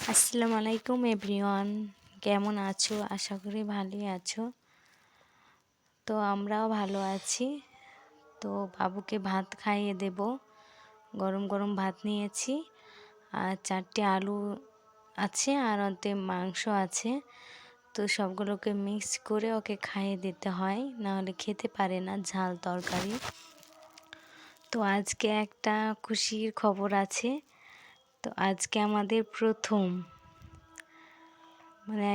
আসসালামু আলাইকুম এভরিওয়ান, কেমন আছো? আশা করি ভালোই আছো। তো আমরাও ভালো আছি। তো বাবুকে ভাত খাইয়ে দেব। গরম গরম ভাত নিয়েছি আর 4টে আলু আছে আর ওতে মাংস আছে। তো সবগুলোকে মিক্স করে ওকে খাইয়ে দিতে হয়, নাহলে খেতে পারে না ঝাল তরকারি। তো আজকে একটা খুশির খবর আছে। তো আজকে আমাদের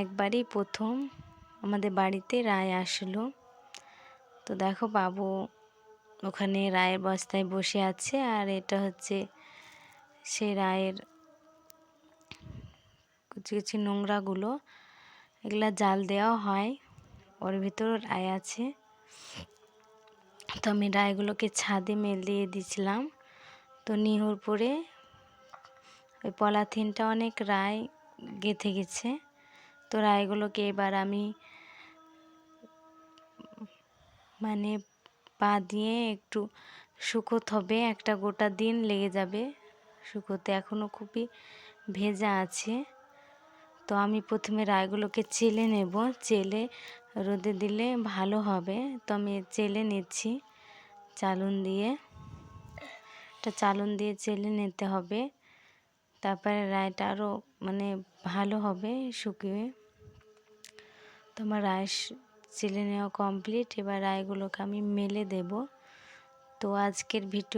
একবারই প্রথম আমাদের বাড়িতে রায় আসলো। তো দেখো বাবু ওখানে রায়ের বস্তায় বসে আছে, আর এটা হচ্ছে সেই রায়ের কিছু কিছু নোংরাগুলো, এগুলা জাল দেওয়া হয়, ওর ভিতর রায় আছে। তো আমি রায়গুলোকে ছাদে মেলিয়ে দিয়েছিলাম। তো নিহুর পরে ওই পলিথিনটা অনেক রায় গেঁথে গেছে। তো রায়গুলোকে এবার আমি পা দিয়ে একটু শুকোতে হবে, একটা গোটা দিন লেগে যাবে শুকোতে, এখনও খুবই ভেজা আছে। তো আমি প্রথমে রায়গুলোকে চেলে নেব, চেলে রোদে দিলে ভালো হবে। তো আমি চেলে নিচ্ছি চালুন দিয়ে, চেলে নিতে হবে, তারপরে রায়টা আরও ভালো হবে শুকিয়ে। তো আমার রায় চেলে নেওয়া কমপ্লিট। এবার রায়গুলোকে আমি মেলে দেব। তো আজকের ভিডিও